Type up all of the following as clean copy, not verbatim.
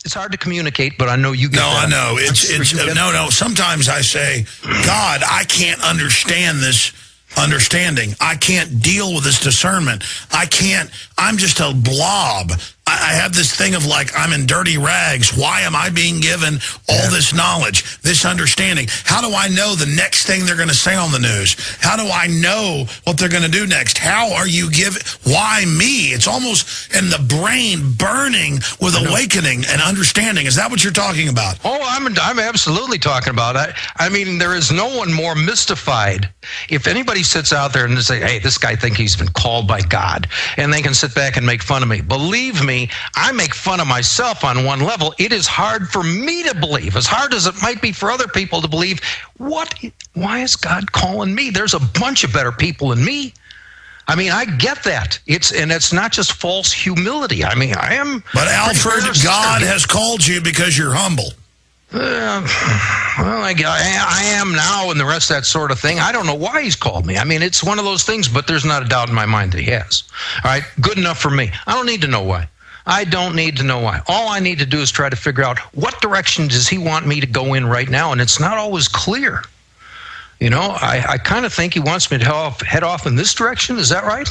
It's hard to communicate, but I know you get that. I know. No. Sometimes I say, God, I can't understand this understanding. I can't deal with this discernment. I'm just a blob. I have this thing of like, I'm in dirty rags. Why am I being given all this knowledge, this understanding? How do I know the next thing they're going to say on the news? How do I know what they're going to do next? How are you giving? Why me? It's almost in the brain burning with awakening and understanding. Is that what you're talking about? Oh, I'm absolutely talking about it. I mean, there is no one more mystified. If anybody sits out there and say, hey, this guy thinks he's been called by God, and they can sit back and make fun of me. Believe me, I make fun of myself on one level. It is hard for me to believe, as hard as it might be for other people to believe. Why is God calling me? There's a bunch of better people than me. I mean, I get that. It's not just false humility. I mean, I am. But Alfred, God has called you because you're humble. Well, I am now, and the rest of that sort of thing. I don't know why he's called me. I mean, it's one of those things, but there's not a doubt in my mind that he has. All right, good enough for me. I don't need to know why. I don't need to know why. All I need to do is try to figure out what direction does he want me to go in right now, and it's not always clear. You know, I kind of think he wants me to head off in this direction. Is that right?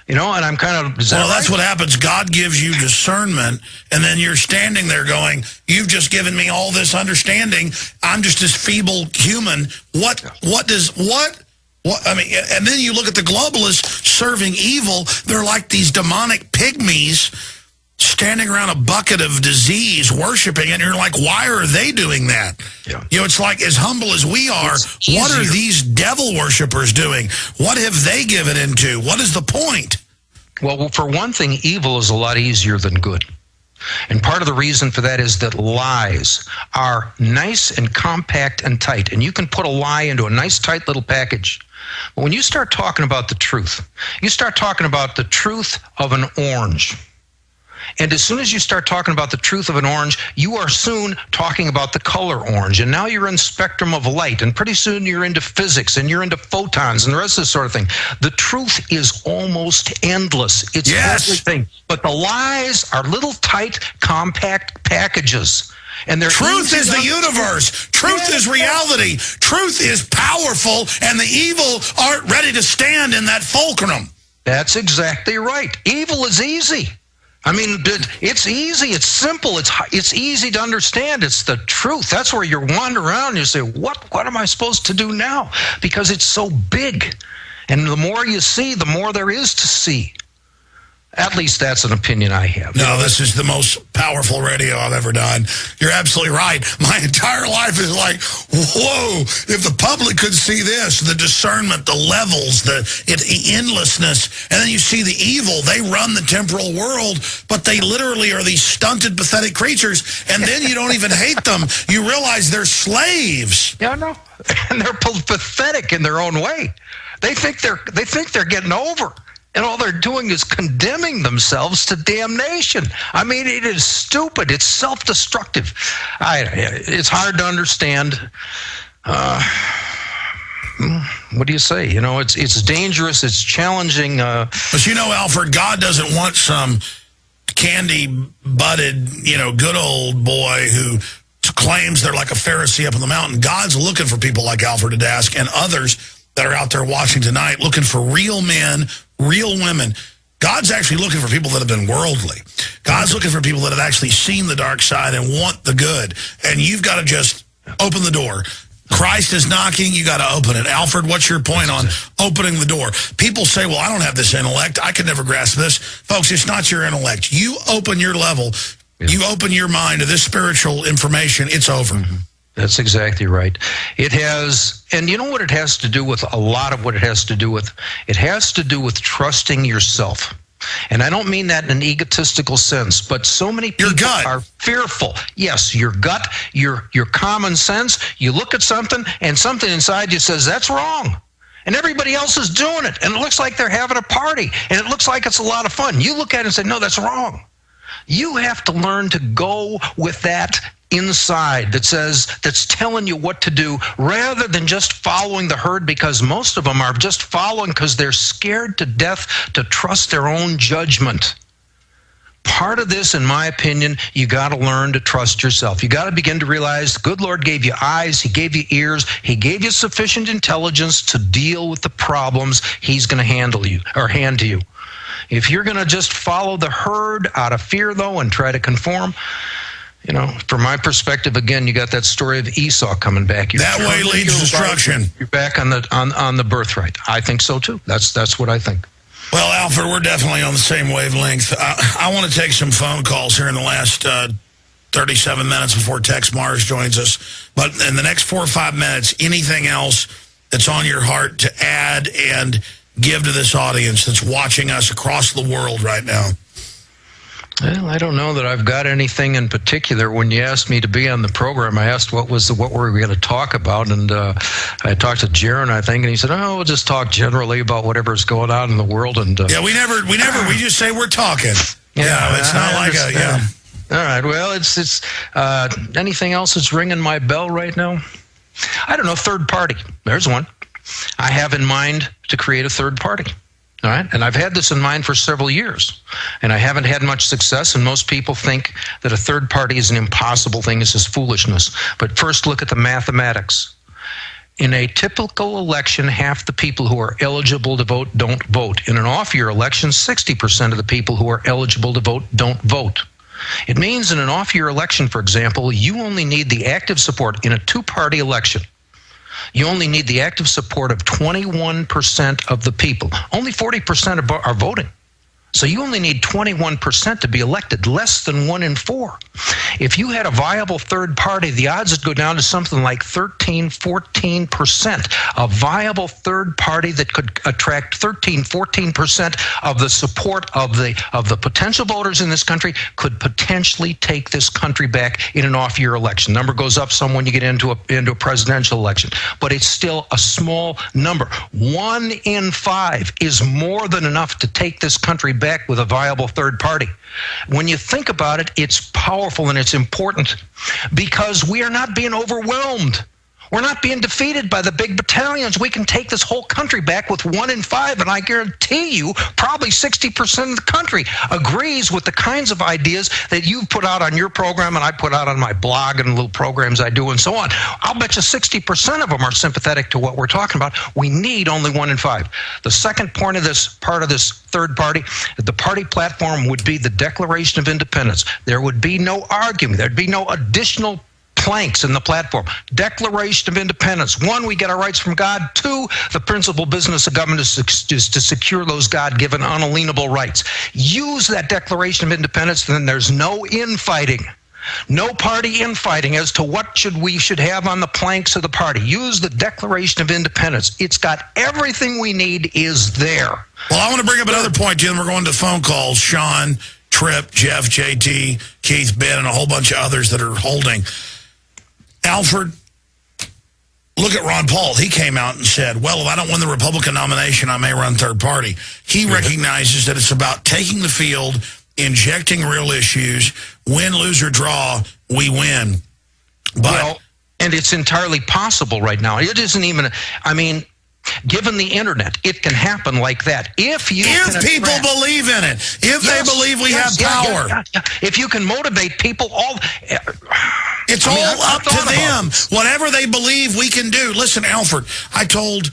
You know, and I'm kind of... that's what happens. God gives you discernment, and then you're standing there going, you've just given me all this understanding. I'm just this feeble human. What? I mean, and then you look at the globalists serving evil. They're like these demonic pygmies standing around a bucket of disease, worshiping, and you're like, why are they doing that? Yeah. You know, it's like, as humble as we are, what are these devil worshipers doing? What have they given into? What is the point? Well, for one thing, evil is a lot easier than good. And part of the reason for that is that lies are nice and compact and tight. And you can put a lie into a nice, tight little package. But when you start talking about the truth, you start talking about the truth of an orange. And as soon as you start talking about the truth of an orange, you are soon talking about the color orange. And now you're in spectrum of light. And pretty soon you're into physics and you're into photons and the rest of this sort of thing. The truth is almost endless. It's everything. But the lies are little tight, compact packages. And truth is the universe. Truth is reality. Truth is powerful. And the evil aren't ready to stand in that fulcrum. That's exactly right. Evil is easy. I mean, it's easy, it's simple, it's easy to understand. It's the truth. That's where you're wandering around and you say, what am I supposed to do now? Because it's so big. And the more you see, the more there is to see. At least that's an opinion I have. No, this is the most powerful radio I've ever done. You're absolutely right. My entire life is like, whoa, if the public could see this, the discernment, the levels, the endlessness, and then you see the evil. They run the temporal world, but they literally are these stunted, pathetic creatures, and then you don't even hate them. You realize they're slaves. Yeah, I know. And they're pathetic in their own way. They think they're getting over. And all they're doing is condemning themselves to damnation. I mean, it is stupid. It's self-destructive. It's hard to understand. What do you say? You know, it's dangerous. It's challenging. But you know, Alfred, God doesn't want some candy-butted, good old boy who claims they're like a Pharisee up on the mountain. God's looking for people like Alfred Adask and others that are out there watching tonight, looking for real men, real women. God's actually looking for people that have been worldly. God's looking for people that have actually seen the dark side and want the good. And you've got to just open the door. Christ is knocking, you got to open it. Alfred, what's your point on opening the door? People say, well, I don't have this intellect. I could never grasp this. Folks, it's not your intellect. You open your level. You open your mind to this spiritual information. It's over. Mm-hmm. That's exactly right. It has, and you know what it has to do with, a lot of what it has to do with? It has to do with trusting yourself. And I don't mean that in an egotistical sense, but so many people are fearful. Yes, your gut, your common sense, you look at something and something inside you says, that's wrong. And everybody else is doing it. And it looks like they're having a party. And it looks like it's a lot of fun. You look at it and say, no, that's wrong. You have to learn to go with that inside that's telling you what to do, rather than just following the herd, because most of them are just following because they're scared to death to trust their own judgment. part of this, in my opinion, you got to learn to trust yourself. You got to begin to realize the good Lord gave you eyes, he gave you ears, he gave you sufficient intelligence to deal with the problems he's going to hand to you. If you're going to just follow the herd out of fear, though, and try to conform, from my perspective, again, you got that story of Esau coming back. That way leads to destruction. You're back on the birthright. I think so too. That's what I think. Well, Alfred, we're definitely on the same wavelength. I want to take some phone calls here in the last 37 minutes before Tex Mars joins us. But in the next 4 or 5 minutes, anything else that's on your heart to add and give to this audience that's watching us across the world right now? Well, I don't know that I've got anything in particular. When you asked me to be on the program, I asked what were we going to talk about, and I talked to Jaron, I think, and he said, "Oh, we'll just talk generally about whatever's going on in the world." And we just say we're talking. Yeah, it's not like All right. Well, it's anything else that's ringing my bell right now? I don't know. Third party. There's one. I have in mind to create a third party. All right, and I've had this in mind for several years, and I haven't had much success, and most people think that a third party is an impossible thing. It's just foolishness. But first, look at the mathematics. In a typical election, half the people who are eligible to vote don't vote. In an off-year election, 60% of the people who are eligible to vote don't vote. It means in an off-year election, for example, you only need the active support in a two-party election. You only need the active support of 21% of the people. Only 40% are voting. So you only need 21% to be elected, less than 1 in 4. If you had a viable third party, the odds would go down to something like 13, 14%. A viable third party that could attract 13, 14% of the support of the potential voters in this country could potentially take this country back in an off-year election. Number goes up some when you get into a presidential election, but it's still a small number. 1 in 5 is more than enough to take this country back with a viable third party. When you think about it, it's powerful and it's important because we are not being overwhelmed. We're not being defeated by the big battalions. We can take this whole country back with 1 in 5, and I guarantee you probably 60% of the country agrees with the kinds of ideas that you've put out on your program and I put out on my blog and little programs I do and so on. I'll bet you 60% of them are sympathetic to what we're talking about. We need only 1 in 5. The second part of this third party, the party platform would be the Declaration of Independence. There would be no argument. There'd be no additional planks in the platform. Declaration of Independence. 1, we get our rights from God. 2, the principal business of government is to secure those God-given unalienable rights. Use that Declaration of Independence, then there's no infighting. No party infighting as to what we should have on the planks of the party. Use the Declaration of Independence. It's got everything we need is there. Well, I want to bring up another point, Jim. We're going to phone calls. Sean, Tripp, Jeff, JT, Keith, Ben, and a whole bunch of others that are holding. Alfred, look at Ron Paul. He came out and said, well, if I don't win the Republican nomination, I may run third party. He recognizes that it's about taking the field, injecting real issues. Win, lose, or draw, we win. But and it's entirely possible right now. It isn't even, given the internet, it can happen like that. If people believe in it, if they believe we have power. If you can motivate people, it's all up to them. Whatever they believe we can do. Listen, Alfred, I told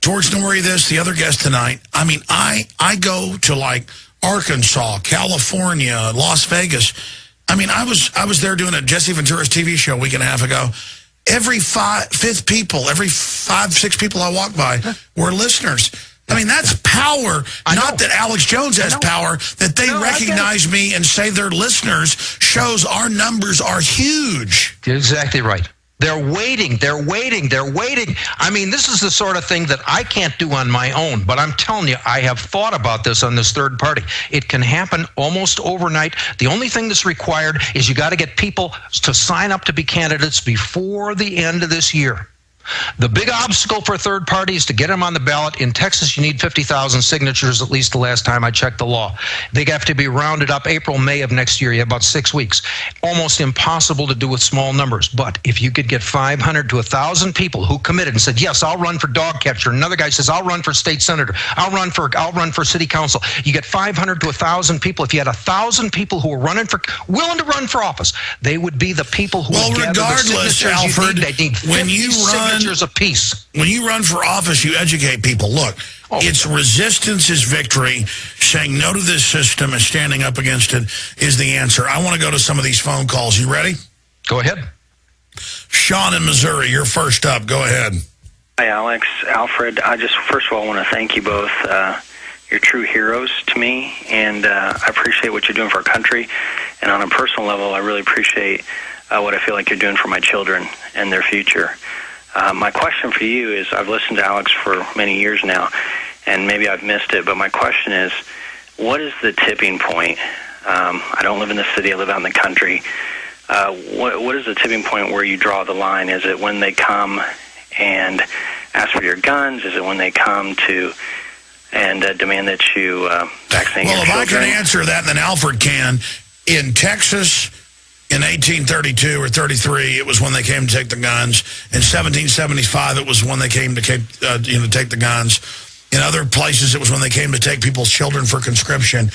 George Norrie this, the other guest tonight. I go to like Arkansas, California, Las Vegas. I was there doing a Jesse Ventura's TV show a week and a half ago. Every 5, 6 people I walk by were listeners. That's power. Not that Alex Jones has power, that they recognize me and say they're listeners shows our numbers are huge. You're exactly right. They're waiting. This is the sort of thing that I can't do on my own, but I'm telling you, I have thought about this on this third party. It can happen almost overnight. The only thing that's required is you got to get people to sign up to be candidates before the end of this year. The big obstacle for third parties to get them on the ballot in Texas, you need 50,000 signatures, at least the last time I checked the law. They have to be rounded up April, May of next year. You have about 6 weeks. Almost impossible to do with small numbers. But if you could get 500 to 1,000 people who committed and said, yes, I'll run for dog catcher. Another guy says, I'll run for state senator. I'll run for city council. You get 500 to 1,000 people. If you had 1,000 people who were willing to run for office, they would be the people who would gather the signatures Alfred, you need. They need 50 signatures a piece. When you run for office, you educate people. Look, it's resistance is victory. Saying no to this system and standing up against it is the answer. I want to go to some of these phone calls. You ready? Go ahead. Sean in Missouri, you're first up. Go ahead. Hi, Alex, Alfred. I just, first of all, want to thank you both. You're true heroes to me, and I appreciate what you're doing for our country. And on a personal level, I really appreciate what I feel like you're doing for my children and their future. My question for you is, I've listened to Alex for many years now, and maybe I've missed it, but my question is, what is the tipping point? I don't live in the city, I live out in the country. What is the tipping point where you draw the line? Is it when they come and ask for your guns? Is it when they come to and demand that you vaccinate your children? Well, if I can answer that, then Alfred can. In Texas, in 1832 or 33, it was when they came to take the guns. In 1775, it was when they came to take the guns. In other places, it was when they came to take people's children for conscription.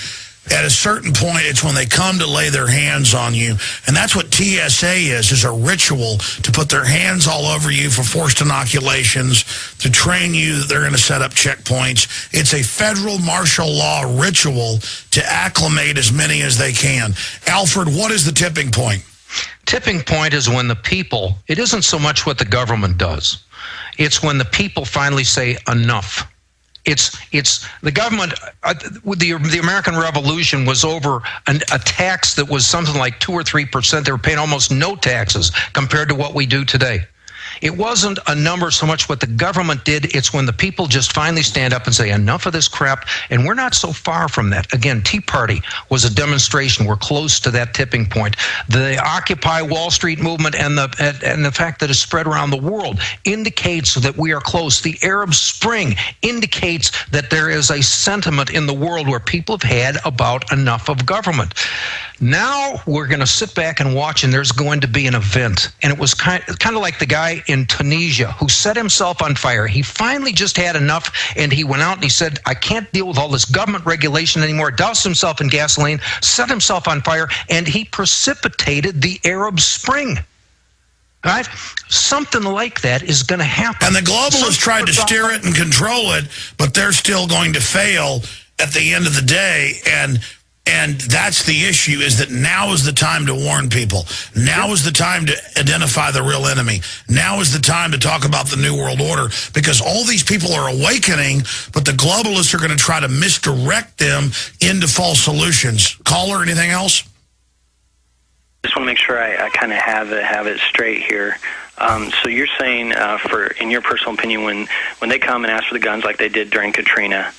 At a certain point, it's when they come to lay their hands on you. And that's what TSA is a ritual to put their hands all over you for forced inoculations, to train you that they're going to set up checkpoints. It's a federal martial law ritual to acclimate as many as they can. Alfred, what is the tipping point? Tipping point is when the people, it isn't so much what the government does. It's when the people finally say enough. It's the government. The American Revolution was over a tax that was something like 2 or 3%. They were paying almost no taxes compared to what we do today. It wasn't a number so much what the government did. It's when the people just finally stand up and say, enough of this crap. And we're not so far from that. Again, Tea Party was a demonstration. We're close to that tipping point. The Occupy Wall Street movement and the fact that it's spread around the world indicates that we are close. The Arab Spring indicates that there is a sentiment in the world where people have had about enough of government. Now we're going to sit back and watch, and there's going to be an event. And it was kind of like the guy in Tunisia who set himself on fire. He finally just had enough, and he went out and he said, I can't deal with all this government regulation anymore, doused himself in gasoline, set himself on fire, and he precipitated the Arab Spring. Right? Something like that is going to happen. And the globalists tried to steer it and control it, but they're still going to fail at the end of the day. And that's the issue, is that now is the time to warn people. Now is the time to identify the real enemy. Now is the time to talk about the New World Order, because all these people are awakening, but the globalists are going to try to misdirect them into false solutions. Caller, anything else? Just want to make sure I kind of have it straight here. So you're saying, in your personal opinion, when they come and ask for the guns like they did during Katrina,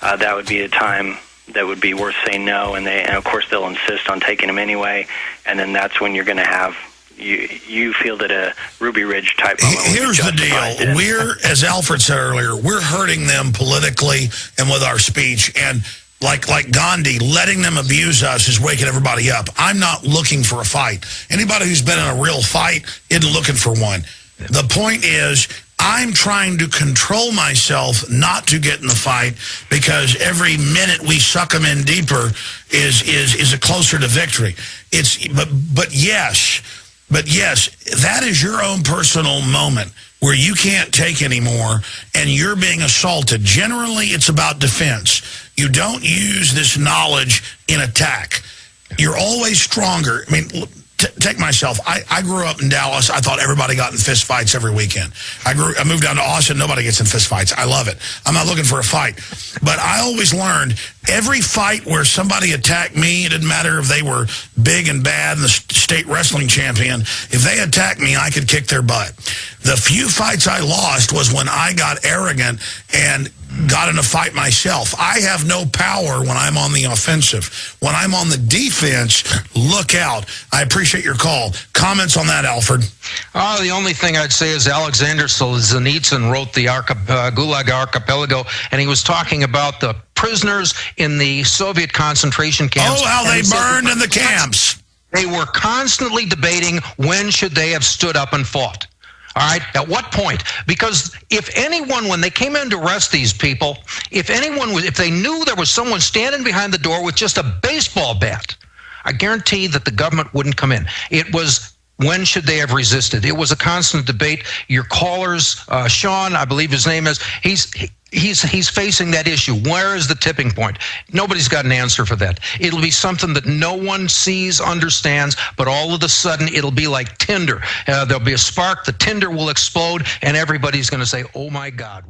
that would be a time that would be worth saying no, and of course they'll insist on taking them anyway, and then that's when you're going to have, you feel that a Ruby Ridge type moment. Here's the deal. We're, as Alfred said earlier, we're hurting them politically and with our speech, and like Gandhi, letting them abuse us is waking everybody up. I'm not looking for a fight. Anybody who's been in a real fight isn't looking for one. The point is, I'm trying to control myself not to get in the fight, because every minute we suck them in deeper is a closer to victory. But yes, that is your own personal moment where you can't take anymore and you're being assaulted. Generally, it's about defense. You don't use this knowledge in attack. You're always stronger. I mean, take myself. I grew up in Dallas. I thought everybody got in fist fights every weekend. I moved down to Austin. Nobody gets in fist fights. I love it. I'm not looking for a fight. But I always learned every fight where somebody attacked me, it didn't matter if they were big and bad and the state wrestling champion, if they attacked me, I could kick their butt. The few fights I lost was when I got arrogant and got in a fight myself. I have no power when I'm on the offensive. When I'm on the defense, look out. I appreciate your call. Comments on that, Alfred? Oh, the only thing I'd say is Alexander Solzhenitsyn wrote the Gulag Archipelago, and he was talking about the prisoners in the Soviet concentration camps. Oh, how they burned in the camps. They were constantly debating when should they have stood up and fought. All right, at what point? Because if anyone, when they came in to arrest these people, if they knew there was someone standing behind the door with just a baseball bat, I guarantee that the government wouldn't come in. It was, when should they have resisted? It was a constant debate. Your callers, Sean, I believe his name is, he's facing that issue. Where is the tipping point? Nobody's got an answer for that. It'll be something that no one sees, understands, but all of a sudden it'll be like tinder. There'll be a spark, the tinder will explode, and everybody's going to say, oh my God.